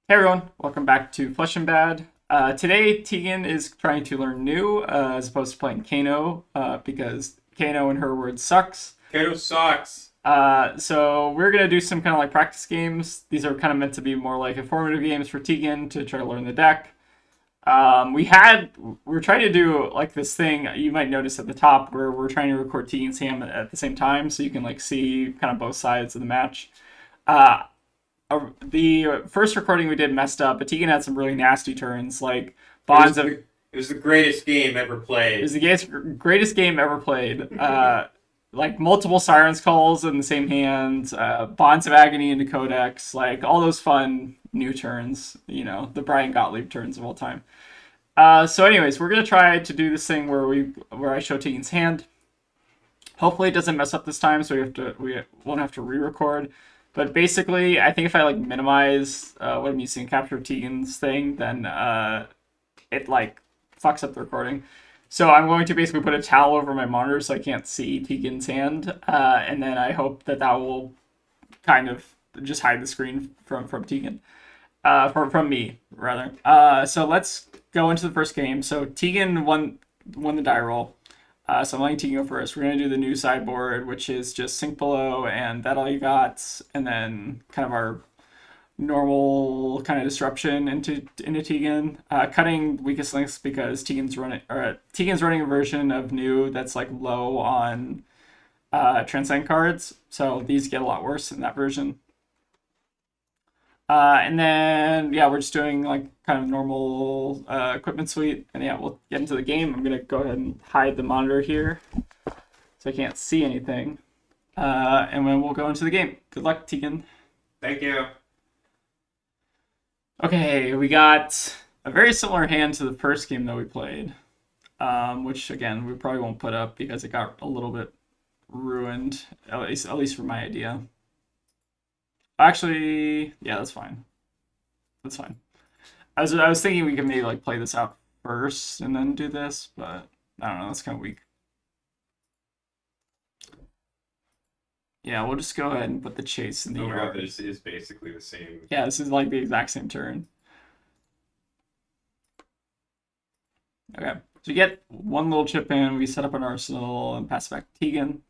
Hey everyone, welcome back to Flesh and Bad. Today, Tegan is trying to learn new as opposed to playing Kano because Kano, in her words, sucks. Kato sucks. So we're gonna do some kind of like practice games. These are kind of meant to be more like informative games for Tegan to try to learn the deck. We're trying to do like this thing you might notice at the top where we're trying to record Tegan's hand at the same time, so you can like see kind of both sides of the match. Uh, the first recording we did messed up, but Tegan had some really nasty turns, like bonds of. It was the greatest game ever It was played. the greatest game ever played. Like multiple sirens calls in the same hand, bonds of agony into codex, like all those fun new turns. You know, the Brian Gottlieb turns of all time. So, anyways, we're gonna try to do this thing where I show Tegan's hand. Hopefully, it doesn't mess up this time, so we won't have to re-record. But basically, I think if I like minimize what I'm using to capture Tegan's thing, then it like fucks up the recording. So I'm going to basically put a towel over my monitor so I can't see Tegan's hand, and then I hope that will kind of just hide the screen from Tegan, from me rather. So let's go into the first game. So Tegan won the die roll. So I'm letting Tegan go first. We're gonna do the new sideboard, which is just sink below and that all you got, and then kind of our normal kind of disruption into Tegan. Cutting weakest links because Tegan's running a version of new that's like low on transcend cards, so these get a lot worse in that version. And then yeah, we're just doing like kind of normal equipment suite, and yeah, we'll get into the game. I'm gonna go ahead and hide the monitor here so I can't see anything, and then we'll go into the game. Good luck, Tegan. Thank you. Okay, we got a very similar hand to the first game that we played, which again we probably won't put up because it got a little bit ruined, at least for my idea. Actually, yeah, that's fine. That's fine. I was thinking we could maybe like play this out first and then do this, but I don't know. That's kind of weak. Yeah, we'll just go ahead and put the chase in the Oh my god, yard. this is basically the same. Yeah, this is like the exact same turn. Okay, so you get one little chip in. We set up an arsenal and pass it back to Tegan.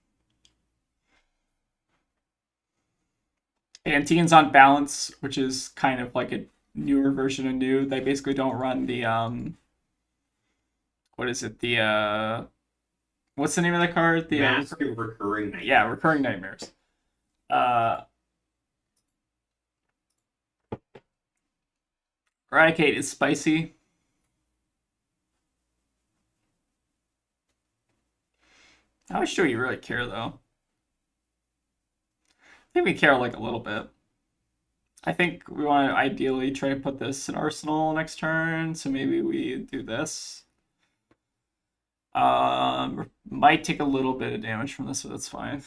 And Tegan's on balance, which is kind of like a newer version of new. They basically don't run the what is it? The what's the name of the card? The Mask of Recurring Night. yeah, recurring nightmares. Uh, Eradicate is spicy. How much do we really care though? I think we care like a little bit. I think we want to ideally try to put this in Arsenal next turn, so maybe we do this. Might take a little bit of damage from this, but that's fine.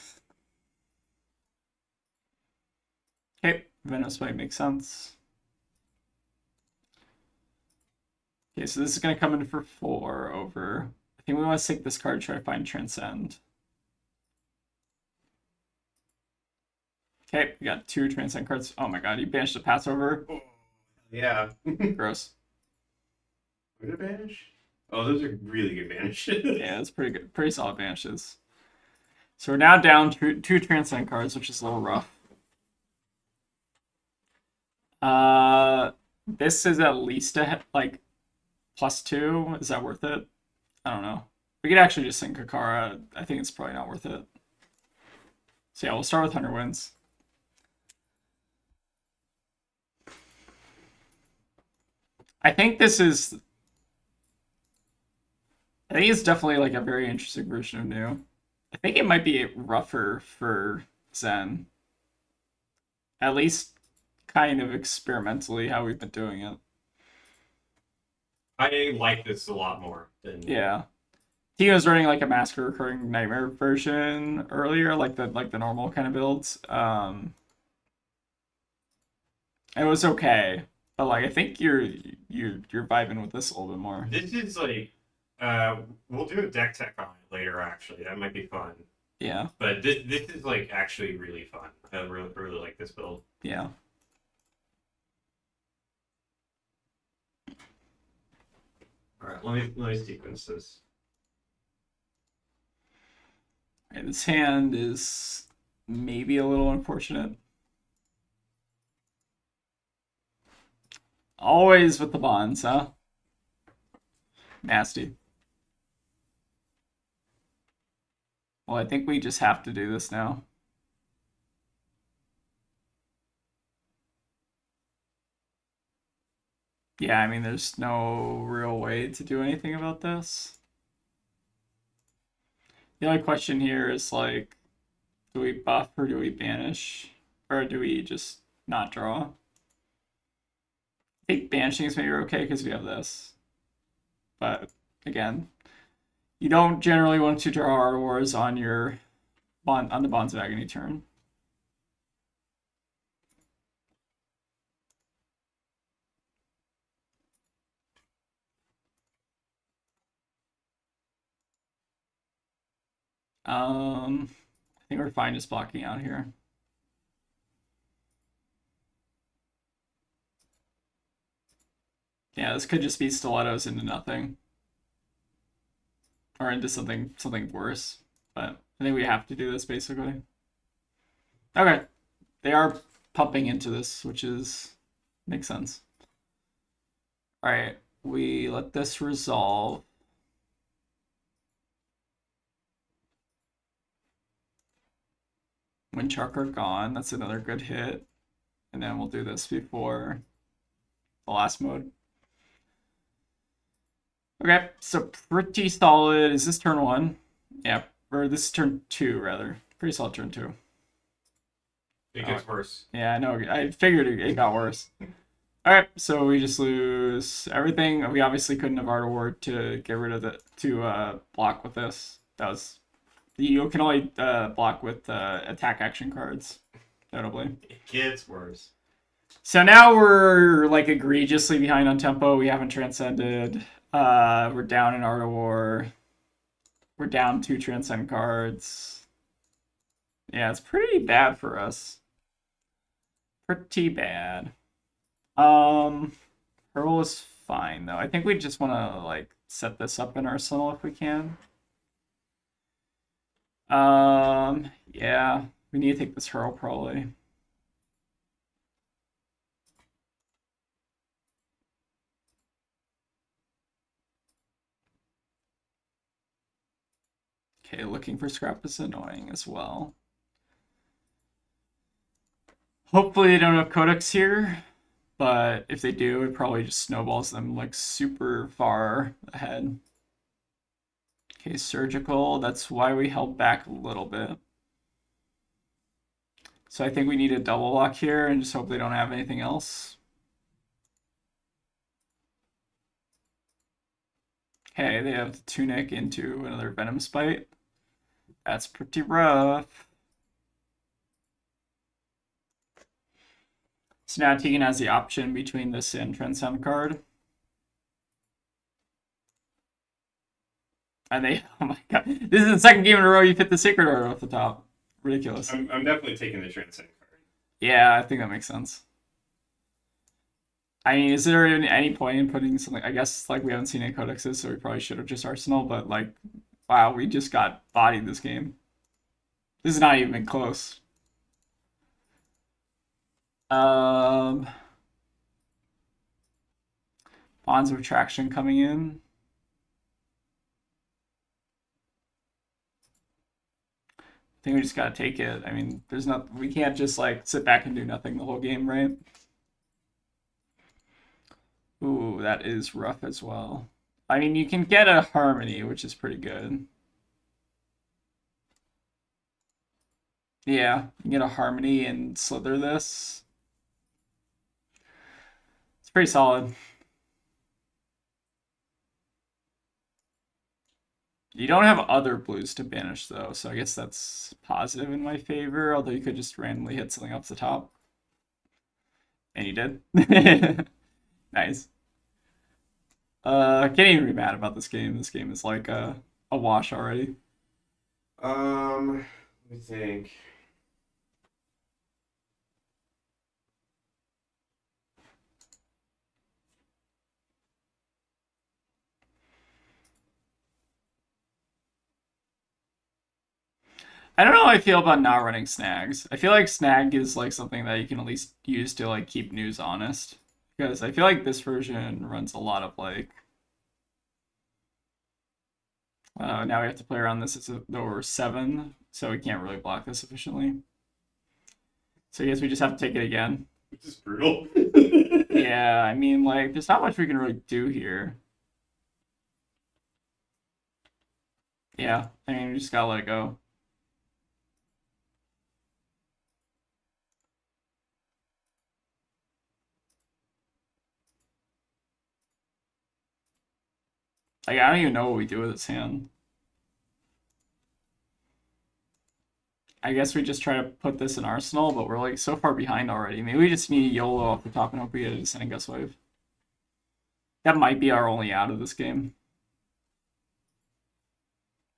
Okay, Venomous might make sense. Okay, so this is going to come in for 4 over. I think we want to sink this card, try to find Transcend. Okay, we got 2 Transcend cards. Oh my god, you banished a pass over. Yeah. Gross. Good banish? Oh, those are really good banish. Yeah, that's pretty good. Pretty solid banishes. So we're now down to 2 Transcend cards, which is a little rough. This is at least a like +2. Is that worth it? I don't know. We could actually just sink Kakara. I think it's probably not worth it. So yeah, we'll start with 100 wins. I think this is. I think it's definitely like a very interesting version of new. I think it might be rougher for Zen. At least kind of experimentally how we've been doing it. I like this a lot more than Yeah. He was running like a Massacre Recurring Nightmare version earlier, like the normal kind of builds. It was okay, but like I think you're vibing with this a little bit more. This is like we'll do a deck tech on it later actually. That might be fun. Yeah, But this is like actually really fun. I really like this build. yeah. let me sequence this. And this hand is maybe a little unfortunate. Always with the bonds, huh? Nasty. Well, I think we just have to do this now. Yeah, I mean, there's no real way to do anything about this. The only question here is like, do we buff or do we banish? Or do we just not draw? I think banishing is maybe okay because we have this. But again, you don't generally want to draw Art Wars on your on the Bonds of Agony turn. I think we're fine just blocking out here. Yeah, this could just be stilettos into nothing. Or into something worse. But I think we have to do this basically. Okay. They are pumping into this, which is makes sense. Alright, we let this resolve. Windchark are gone. That's another good hit. And then we'll do this before the last mode. Okay, so pretty solid. Is this turn 1? Yeah, or this is turn 2, rather. Pretty solid turn 2. It gets worse. Yeah, I know. I figured it got worse. Alright, so we just lose everything. We obviously couldn't have Art of War to get rid of it, to block with this. That was... You can only block with attack action cards, notably. It gets worse. So now we're like egregiously behind on tempo. We haven't transcended. We're down in Art of War. We're down 2 transcend cards. Yeah, it's pretty bad for us. Pretty bad. Hurl is fine though. I think we just want to like set this up in Arsenal if we can. Yeah, we need to take this Hurl probably. Okay, looking for scrap is annoying as well. Hopefully they don't have Codex here, but if they do, it probably just snowballs them like super far ahead. Okay, surgical, that's why we held back a little bit. So I think we need a double block here and just hope they don't have anything else. Okay, they have the Tunic into another Venom Spite. That's pretty rough. So now Tegan has the option between this and Transcend card. And they, oh my god, this is the second game in a row you fit the Sacred Order off the top. Ridiculous. I'm definitely taking the Transcend card. Yeah, I think that makes sense. I mean, is there any point in putting something? I guess like we haven't seen any codexes, so we probably should have just Arsenal. But like, wow, we just got bodied this game. This is not even close. Bonds of Attraction coming in. I think we just gotta take it. I mean, there's not. We can't just like sit back and do nothing the whole game, right? Ooh, that is rough as well. I mean, you can get a Harmony, which is pretty good. Yeah, you can get a Harmony and slither this. It's pretty solid. You don't have other blues to banish, though, so I guess that's positive in my favor, although you could just randomly hit something off the top. And you did. Nice. I can't even be mad about this game. This game is like a wash already. Let me think. I don't know how I feel about not running snags. I feel like snag is like something that you can at least use to like keep news honest. Because I feel like this version runs a lot of like now we have to play around this as though we're 7, so we can't really block this efficiently. So I guess we just have to take it again. Which is brutal. Yeah, I mean, like, there's not much we can really do here. Yeah, I mean, we just gotta let it go. Like, I don't even know what we do with this hand. I guess we just try to put this in Arsenal, but we're like so far behind already. Maybe we just need YOLO off the top and hope we get a descending gust wave. That might be our only out of this game.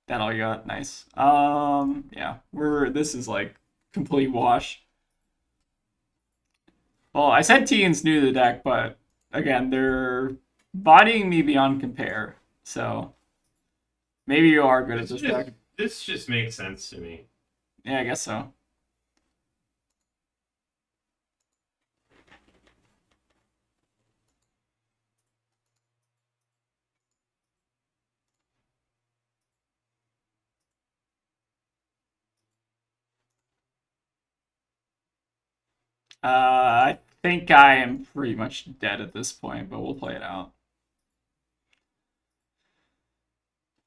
That all you got? Nice. Yeah, this is like complete wash. Well, I said Tegan's new to the deck, but again, they're bodying me beyond compare. So maybe you are good at this deck. This just makes sense to me. Yeah, I guess so. I think I am pretty much dead at this point, but we'll play it out.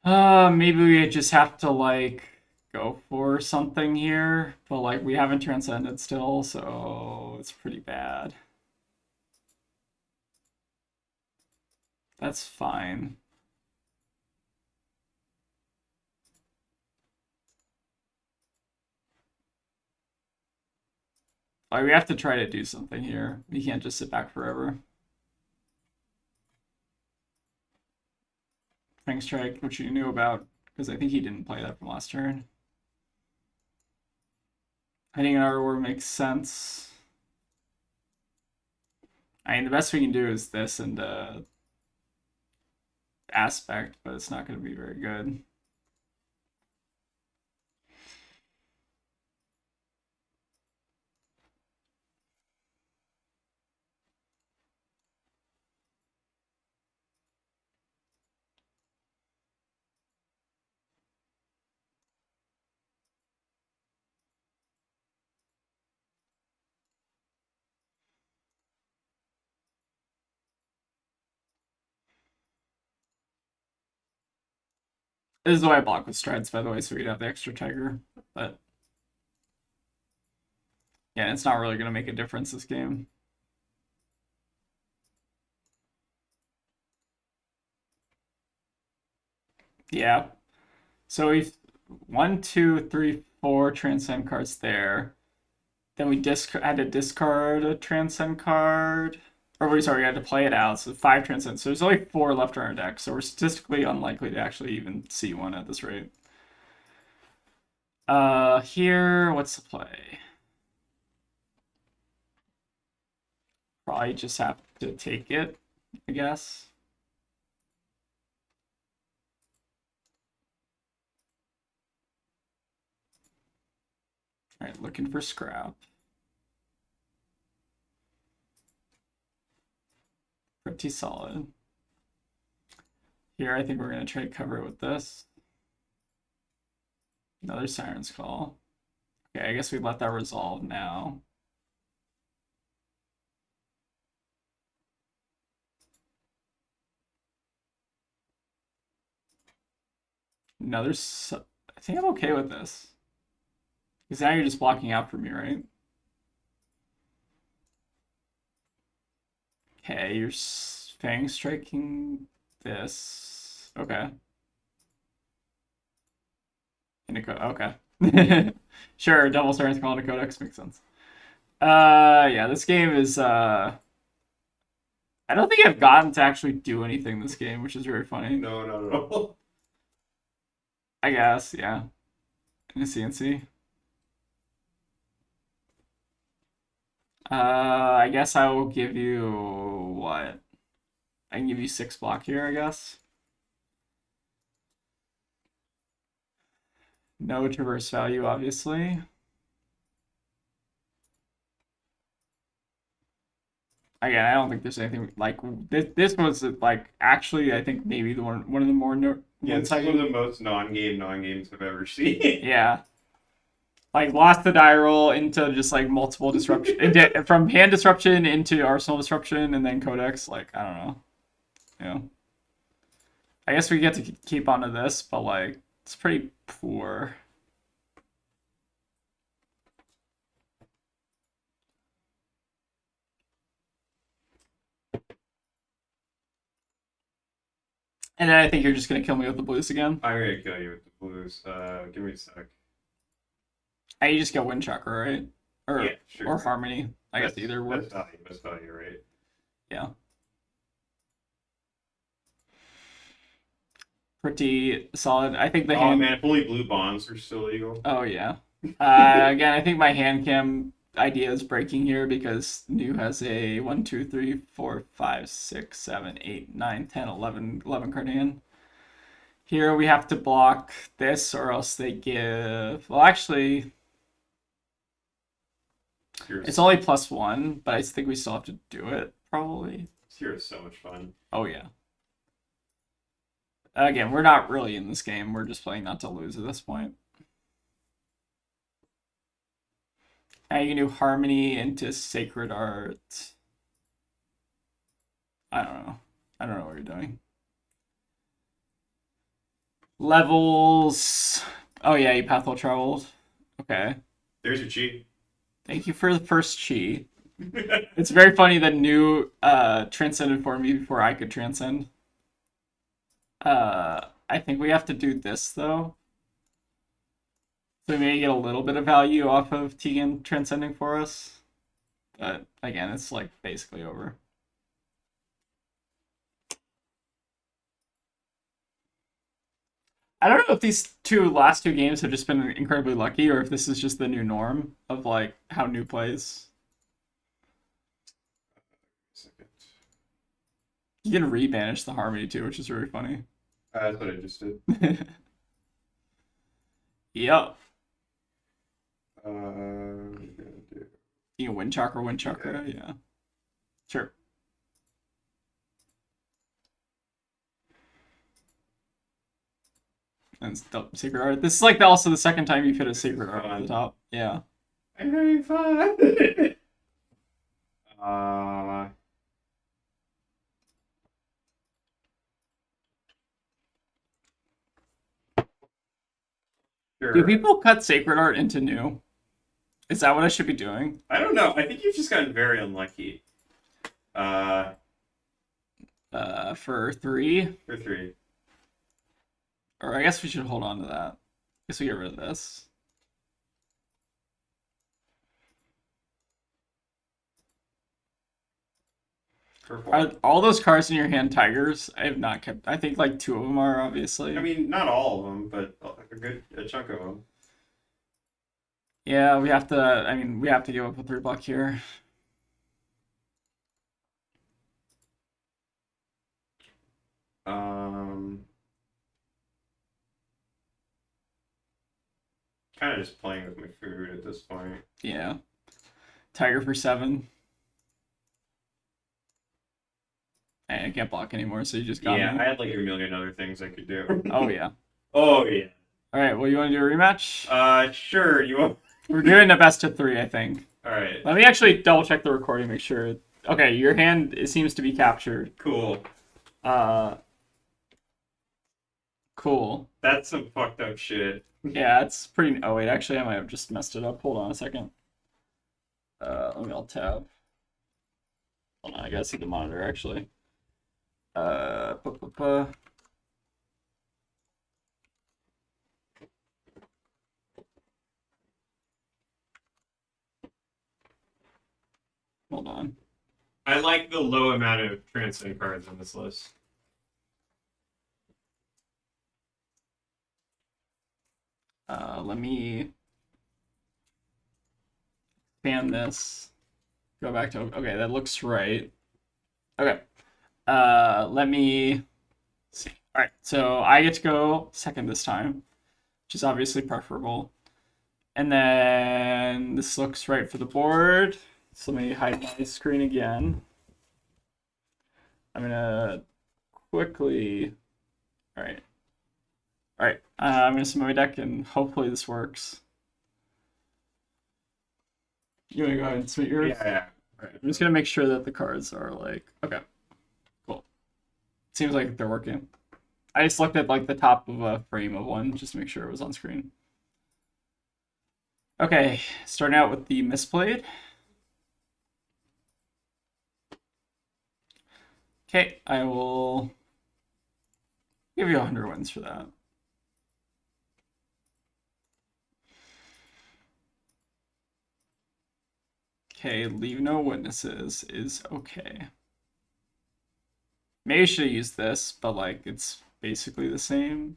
Maybe we just have to like go for something here, but like we haven't transcended still, so it's pretty bad. That's fine. Like we have to try to do something here. We can't just sit back forever. Fang Strike, which you knew about, because I think he didn't play that from last turn. Hitting an Artwork makes sense. I mean, the best we can do is this and Aspect, but it's not going to be very good. This is why I block with Strides, by the way, so we'd have the extra Tiger. But yeah, it's not really going to make a difference this game. Yeah. So we've 1, 2, 3, 4 transcend cards there. Then we had to discard a transcend card. Or we sorry, we had to play it out. So 5 transcend. So there's only 4 left on our deck. So we're statistically unlikely to actually even see one at this rate. Here, what's the play? Probably just have to take it, I guess. All right, looking for scrap. Pretty solid. Here, I think we're going to try to cover it with this. Another Siren's Call. Okay, I guess we let that resolve now. Another. I think I'm okay with this. Because now you're just blocking out for me, right? Okay, you're Fang striking this. Okay. Okay. Sure, double Siren's Call into Codex makes sense. Yeah, this game is I don't think I've gotten to actually do anything this game, which is very funny. No, not at all. I guess, yeah. In a CNC. I guess I will give you what? I can give you 6 block here, I guess. No traverse value, obviously. Again, I don't think there's anything like this was like actually I think maybe the one of the more Yeah, this is one of the most non-games I've ever seen. Yeah. Like lost the die roll into just like multiple disruption from hand disruption into arsenal disruption and then codex. Like I don't know. Yeah. I guess we get to keep onto this, but like it's pretty poor. And then I think you're just gonna kill me with the blues again. I'm gonna kill you with the blues. Give me a sec. And you just get wind chakra, right? Or Yeah, sure. or harmony. I guess either works. Best value, right? Yeah. Pretty solid. I think the Oh hand. man, if only blue bonds are still legal. Oh yeah. Again, I think my hand cam idea is breaking here because new has a 1, 2, 3, 4, 5, 6, 7, 8, 9, 10, 11 card hand. Here we have to block this or else they give. Well, actually, it's only +1, but I think we still have to do it probably. Here is so much fun. Oh yeah. Again, we're not really in this game. We're just playing not to lose at this point. And you can do harmony into sacred art. I don't know. I don't know what you're doing. Levels. Oh yeah, you patho traveled. Okay. There's your chi. Thank you for the first chi. It's very funny that new transcended for me before I could transcend. I think we have to do this though. So we may get a little bit of value off of Tegan transcending for us. But again, it's like basically over. I don't know if these last two games have just been incredibly lucky or if this is just the new norm of like how new plays. You can rebanish the harmony too, which is very funny. That's what I just did. Yep. Do... You can wind chakra, yeah. Sure. And secret art. This is like also the second time you've hit a secret art at the top. Yeah. I'm having fun. Sure. Do people cut sacred art into new? Is that what I should be doing? I don't know. I think you've just gotten very unlucky. For 3? For 3. Or I guess we should hold on to that. I guess we get rid of this. Are all those cards in your hand tigers? I have not kept. I think like 2 of them are obviously. I mean, not all of them, but a chunk of them. Yeah, we have to. I mean, we have to give up a 3 block here. Kind of just playing with my food at this point. Yeah. Tiger for 7. And I can't block anymore, so you just got me. I had like a million other things I could do. Oh yeah. Oh yeah. All right. Well, you want to do a rematch? Sure. You want? We're doing a best of 3, I think. All right. Let me actually double check the recording, make sure. Okay, your hand it seems to be captured. Cool. Cool. That's some fucked up shit. Yeah, it's pretty. Oh wait, actually, I might have just messed it up. Hold on a second. Let me alt tab. Hold on, I gotta see the monitor actually. Hold on. I like the low amount of transcend cards on this list. Let me expand this. Go back to okay, that looks right. Okay. Let me see. All right, so I get to go second this time. which is obviously preferable. And then this looks right for the board. So let me hide my screen again. I'm gonna quickly. All right. All right. I'm gonna submit my deck, and hopefully this works. You wanna go ahead and submit yours? Yeah. All right. I'm just gonna make sure that the cards are like okay. Cool. Seems like they're working. I just looked at like the top of a frame of one just to make sure it was on screen. Okay, starting out with the misplayed. Okay, I will give you 100 wins for that. Okay, leave no witnesses is okay. Maybe I should have used this, but like it's basically the same.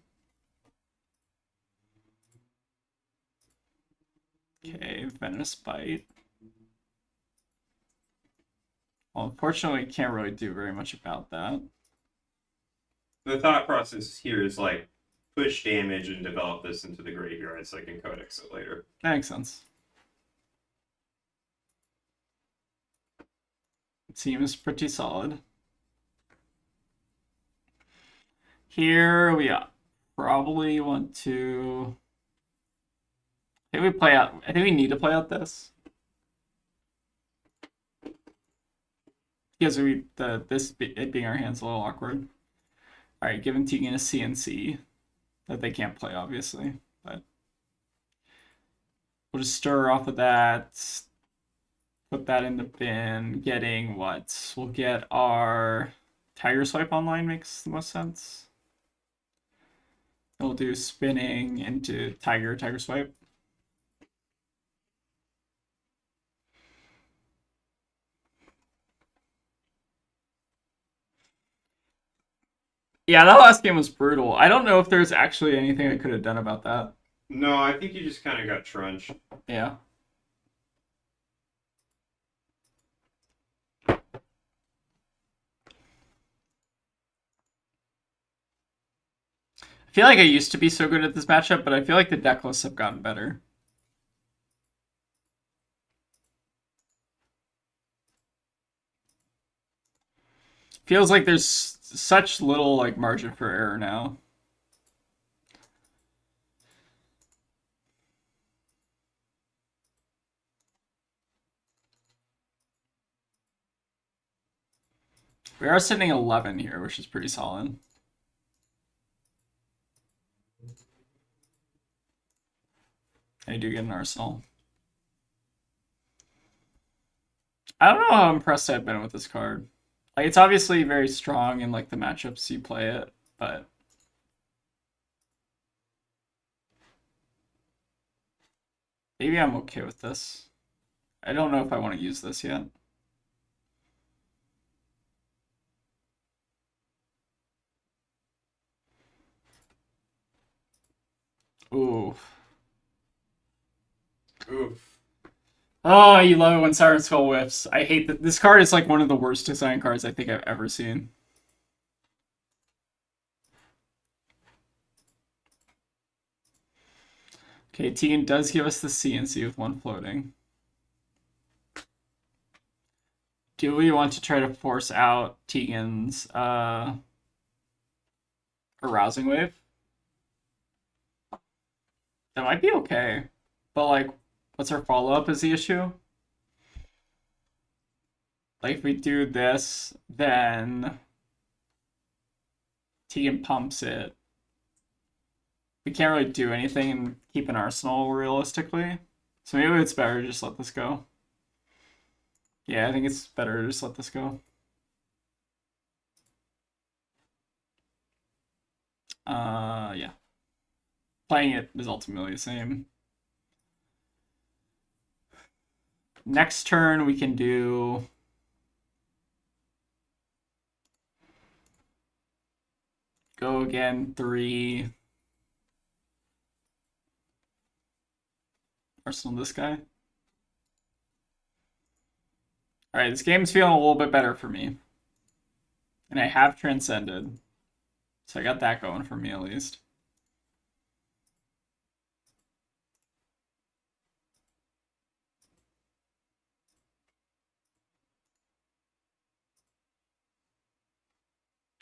Okay, Venomous Bite. Well, unfortunately, can't really do very much about that. The thought process here is like push damage and develop this into the graveyard so I can codex it later. That makes sense. It seems pretty solid. Here we probably want to. I think we play out. I think we need to play out this because it being our hands a little awkward. All right, giving Tegan a CNC that they can't play, obviously, but we'll just stir off of that. Put that in the bin. Getting what? We'll get our Tiger Swipe online makes the most sense. We'll do spinning into Tiger Swipe. Yeah, that last game was brutal. I don't know if there's actually anything I could have done about that. No, I think you just kind of got trunched. Yeah. I feel like I used to be so good at this matchup, but I feel like the deck lists have gotten better. Feels like there's such little like margin for error now. We are sitting 11 here, which is pretty solid. I do get an Arsenal. I don't know how impressed I've been with this card. Like, it's obviously very strong in like the matchups you play it, but maybe I'm okay with this. I don't know if I want to use this yet. Ooh. Oof. Oh, you love it when Siren Skull whiffs. I hate that. This card is like one of the worst design cards I think I've ever seen. Okay, Tegan does give us the CNC with one floating. Do we want to try to force out Tegan's arousing wave? That might be okay. But like, what's our follow-up is the issue? Like if we do this, then Tegan pumps it. We can't really do anything and keep an arsenal realistically. So maybe it's better to just let this go. Yeah, I think it's better to just let this go. Yeah. Playing it is ultimately the same. Next turn we can do go again 3. Arsenal this guy. Alright, this game's feeling a little bit better for me. And I have transcended. So I got that going for me at least.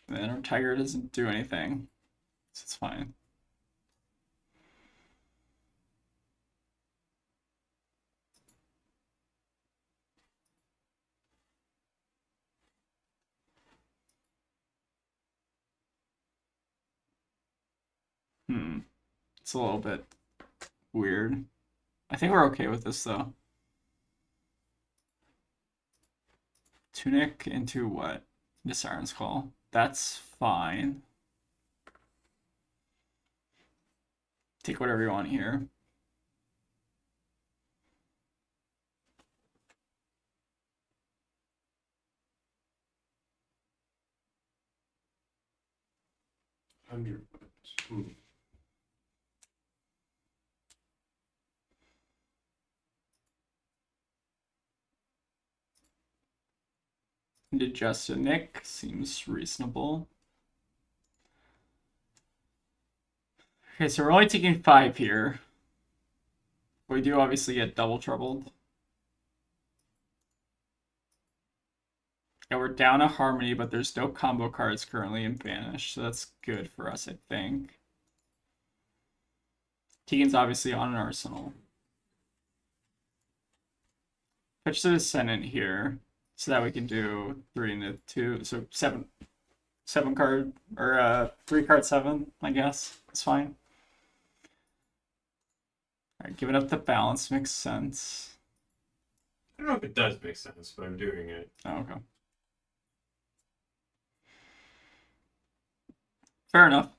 And then our tiger doesn't do anything, so it's fine. It's a little bit weird. I think we're okay with this though. Tunic into what? Into Siren's Call. That's fine. Take whatever you want here. Into just a Nick seems reasonable. Okay, so we're only taking 5 here. We do obviously get double troubled. Yeah, we're down a Harmony, but there's no combo cards currently in Banish, so that's good for us, I think. Tegan's obviously on an Arsenal. Fetch the Descendant here, so that we can do 3 into 2, so 7 card, or 3 card 7, I guess. It's fine. Alright, giving up the balance makes sense. I don't know if it does make sense, but I'm doing it. Oh, okay. Fair enough.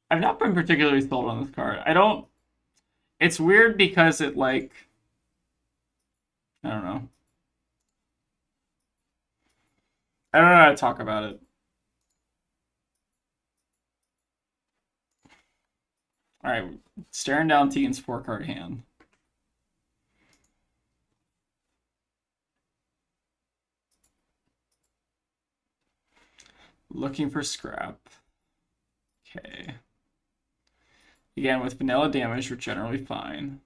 I've not been particularly sold on this card. I don't... It's weird because it, like... I don't know. I don't know how to talk about it. Alright, staring down Tegan's 4-card hand. Looking for scrap. Okay. Again, with vanilla damage, we're generally fine.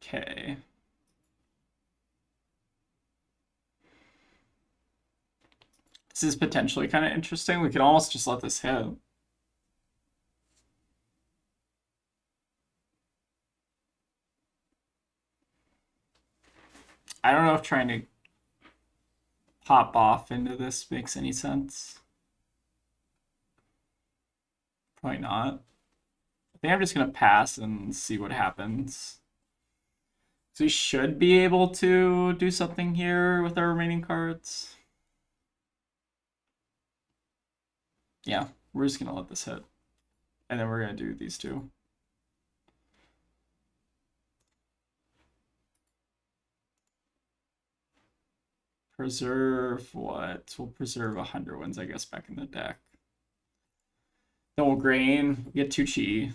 Okay. This is potentially kind of interesting. We could almost just let this hit. I don't know if trying to pop off into this makes any sense. Probably not. I think I'm just going to pass and see what happens. So we should be able to do something here with our remaining cards. Yeah, we're just going to let this hit. And then we're going to do these two. Preserve what? We'll preserve 100 wins, I guess, back in the deck. Then we'll grain, we get 2 chi.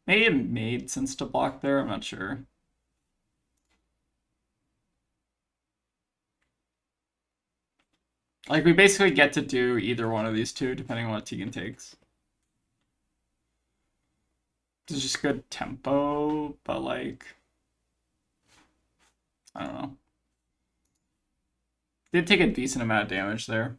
Maybe it made sense to block there, I'm not sure. Like, we basically get to do either one of these two, depending on what Tegan takes. It's just good tempo, but like... I don't know. Did take a decent amount of damage there.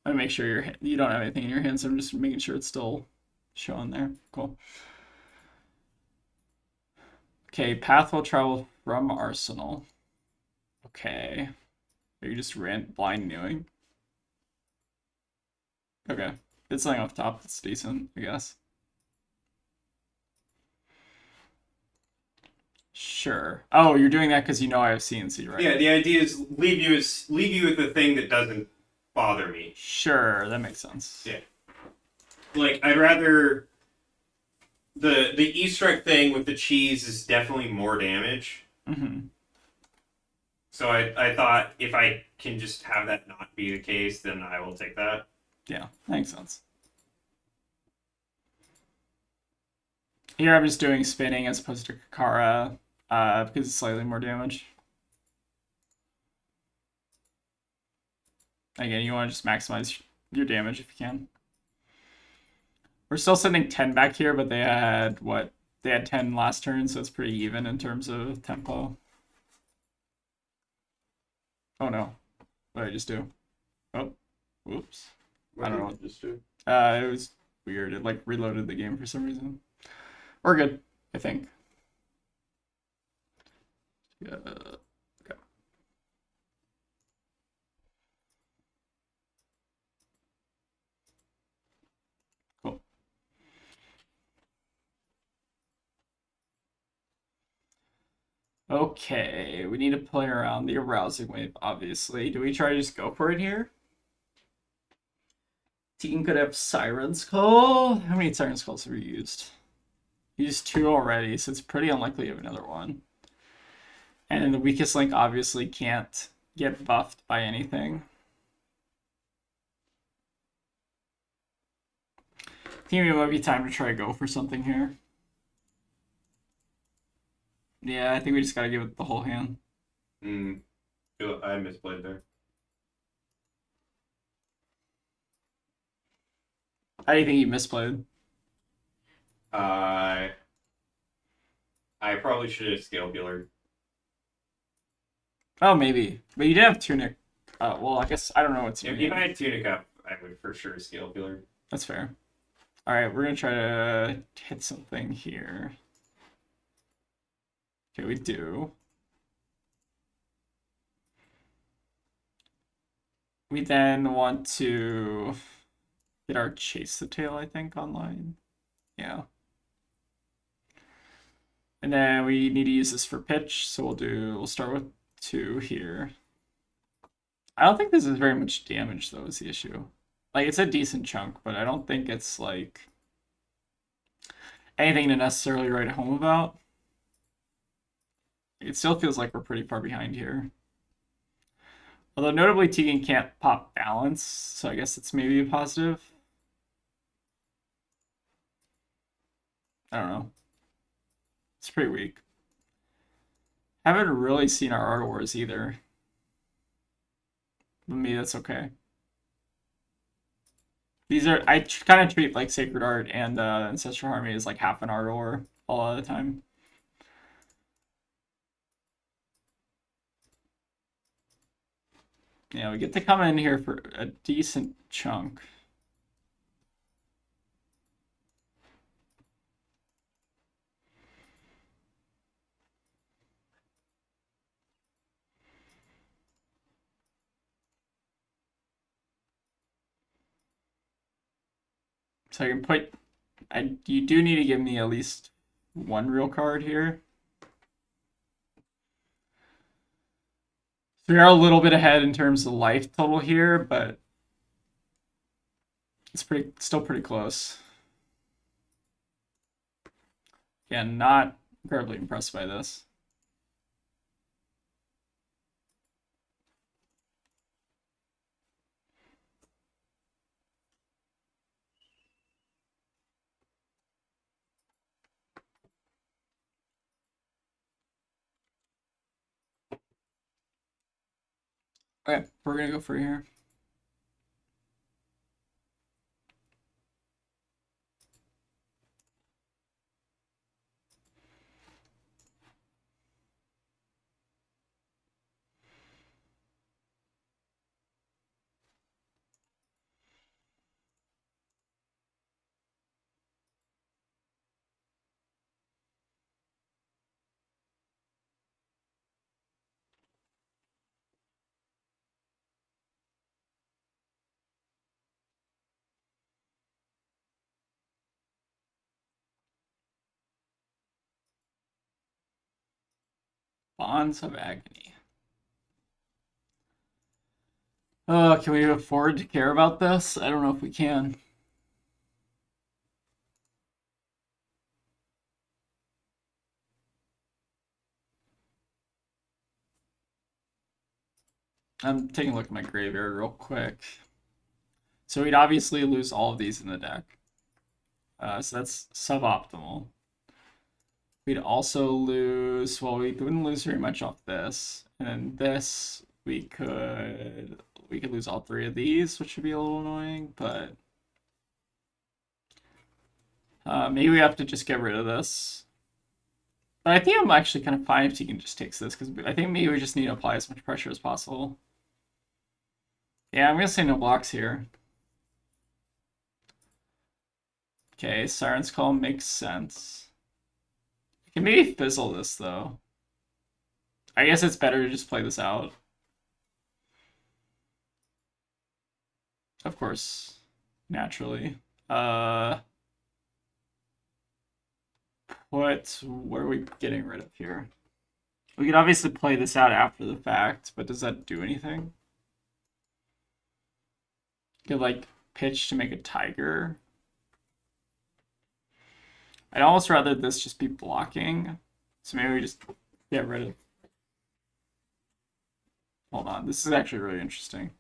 I make sure you don't have anything in your hands. So I'm just making sure it's still showing there. Cool. Okay, path will travel from Arsenal. Okay. Are you just blind newing? Okay. It's something off top that's decent, I guess. Sure. Oh, you're doing that because you know I have CNC, right? Yeah, the idea is leave you with the thing that doesn't bother me. Sure, that makes sense. Yeah. Like, I'd rather... The E-Strike thing with the cheese is definitely more damage. Mm-hmm. So I thought if I can just have that not be the case, then I will take that. Yeah, that makes sense. Here I'm just doing spinning as opposed to Kakara, because it's slightly more damage. Again, you want to just maximize your damage if you can. We're still sending 10 back here, but they had what? They had 10 last turn, so it's pretty even in terms of tempo. Oh no. What did I just do? Oh, whoops. What I don't did know. you just do? It was weird. It like reloaded the game for some reason. We're good, I think. Yeah. Okay. Cool. Okay, we need to play around the arousing wave, obviously. Do we try to just go for it here? Tegan could have Siren's Call. How many Siren's Calls have we used? Used 2 already, so it's pretty unlikely you have another one. And then the weakest link obviously can't get buffed by anything. I think it might be time to try to go for something here. Yeah, I think we just gotta give it the whole hand. I misplayed there. How do you think you misplayed? I probably should have scale healer. Oh, maybe. But you did have Tunic. Well, I guess I don't know what's If I had Tunic up, I would for sure scale healer. That's fair. All right, we're gonna try to hit something here. Okay, we do. We then want to get our Chase the Tail, I think, online. Yeah. And then we need to use this for pitch, so we'll start with 2 here. I don't think this is very much damage though, is the issue. Like, it's a decent chunk, but I don't think it's like anything to necessarily write home about. It still feels like we're pretty far behind here. Although notably Tegan can't pop balance, so I guess it's maybe a positive. I don't know. It's pretty weak. Haven't really seen our Art Wars either. But maybe that's okay. These are, I kind of treat like Sacred Art and Ancestral Harmony as like half an Art War a lot of the time. Yeah, we get to come in here for a decent chunk. So I can put, you do need to give me at least 1 real card here. So we are a little bit ahead in terms of life total here, but it's still pretty close. Again, not incredibly impressed by this. Okay, we're gonna go for here. Bonds of Agony. Can we afford to care about this? I don't know if we can. I'm taking a look at my graveyard real quick. So we'd obviously lose all of these in the deck. So that's suboptimal. We'd also lose, well, we wouldn't lose very much off this. And then this, we could lose all three of these, which would be a little annoying, but maybe we have to just get rid of this. But I think I'm actually kind of fine if Tegan just takes this, because I think maybe we just need to apply as much pressure as possible. Yeah, I'm gonna say no blocks here. Okay, Siren's Call makes sense. I can maybe fizzle this, though. I guess it's better to just play this out. Of course, naturally. What are we getting rid of here? We could obviously play this out after the fact, but does that do anything? You could like pitch to make a tiger. I'd almost rather this just be blocking. So maybe we just get rid of. Hold on, this is actually really interesting.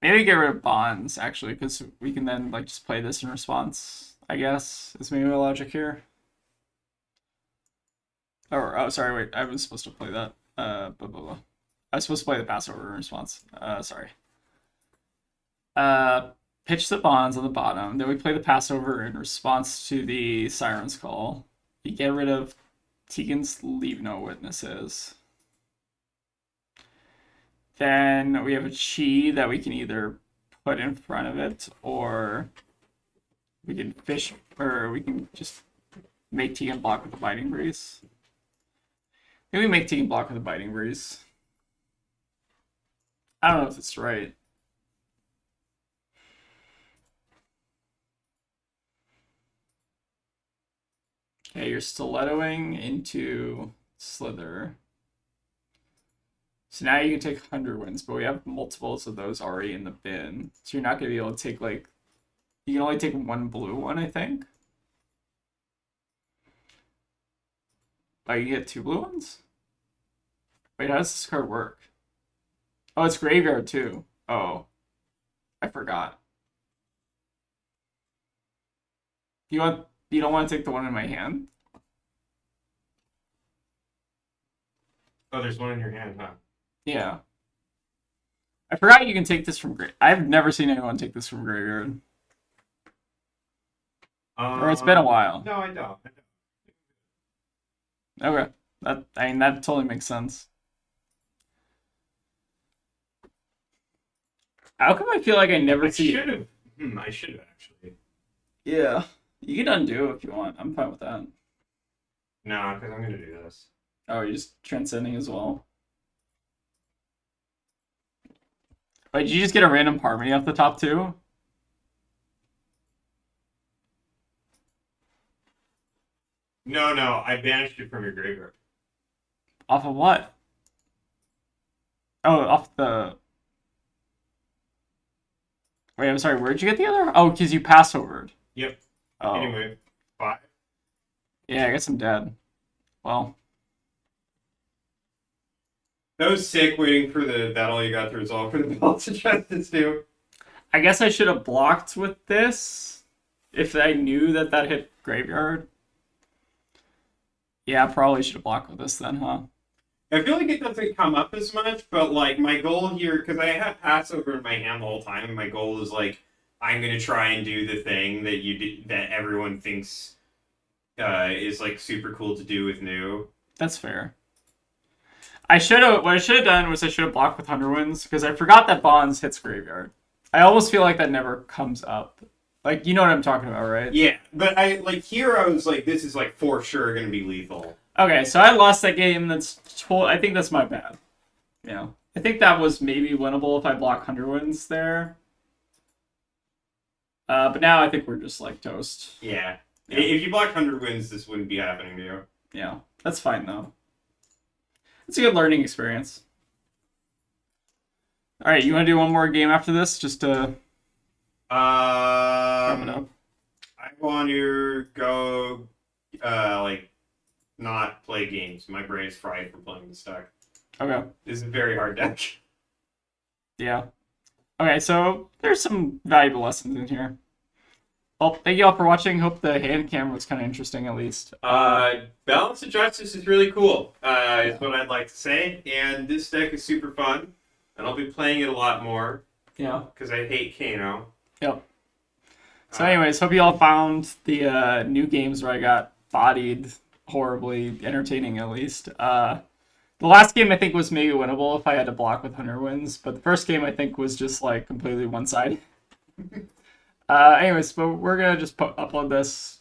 Maybe get rid of bonds actually, because we can then like just play this in response, I guess, is maybe my logic here. Or oh sorry, wait, I was supposed to play that. Blah, blah, blah. I was supposed to play the Passover in response. Sorry. Pitch the bonds on the bottom. Then we play the Passover in response to the Siren's Call. We get rid of Tegan's Leave No Witnesses. Then we have a chi that we can either put in front of it, or we can fish, or we can just make Tegan block with the Biting Breeze. Maybe we make Tegan block with the Biting Breeze. I don't know if it's right. Okay, you're stilettoing into Slither. So now you can take 100 wins, but we have multiples of those already in the bin. So you're not going to be able to take, like, you can only take one blue one, I think. Oh, you get two blue ones? Wait, how does this card work? Oh, it's graveyard too. Oh, I forgot. You don't want to take the one in my hand? Oh, there's one in your hand, huh? Yeah. I forgot you can take this from graveyard. I've never seen anyone take this from graveyard. Or it's been a while. No, I don't. Okay. That totally makes sense. How come I feel like I never see... I should have actually. Yeah. You can undo if you want. I'm fine with that. No, because I'm going to do this. Oh, you're just transcending as well? Wait, did you just get a random harmony off the top too? No, I banished it from your graveyard. Off of what? Oh, off the... Wait, I'm sorry, where'd you get the other? Oh, because you pass overed. Yep. Oh. Anyway, 5. Yeah, I guess I'm dead. Well. That was sick waiting for the battle you got to resolve for the Belts of Justice too. I guess I should have blocked with this if I knew that that hit graveyard. Yeah, I probably should have blocked with this then, huh? I feel like it doesn't come up as much, but like my goal here, because I have Passover in my hand the whole time, and my goal is like I'm gonna try and do the thing that that everyone thinks is like super cool to do with new. That's fair. What I should have done was I should have blocked with 100 wins, because I forgot that Bonds hits graveyard. I almost feel like that never comes up. Like, you know what I'm talking about, right? Yeah, but I was like, this is like for sure gonna be lethal. Okay, so I lost that game. I think that's my bad. Yeah, I think that was maybe winnable if I block 100 wins there. But now I think we're just like toast. Yeah. If you block 100 wins, this wouldn't be happening to you. Yeah, that's fine though. It's a good learning experience. All right, you want to do one more game after this, just to wrap it up? I want to go, like, not play games. My brain is fried for playing this deck. Okay. This is a very hard deck. Yeah. Okay, so there's some valuable lessons in here. Well, thank you all for watching. Hope the hand camera was kind of interesting, at least. Balance of Justice is really cool, is what I'd like to say. And this deck is super fun, and I'll be playing it a lot more. Yeah. Because I hate Kano. Yep. So, anyways, hope you all found the new games where I got bodied horribly entertaining, at least. The last game I think was maybe winnable if I had to block with 100 wins, but the first game I think was just like completely one-sided. Anyways, but we're gonna just upload this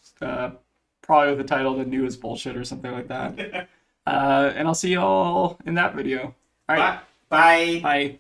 probably with the title "The New is Bullshit" or something like that. And I'll see you all in that video. All right. Bye. Bye.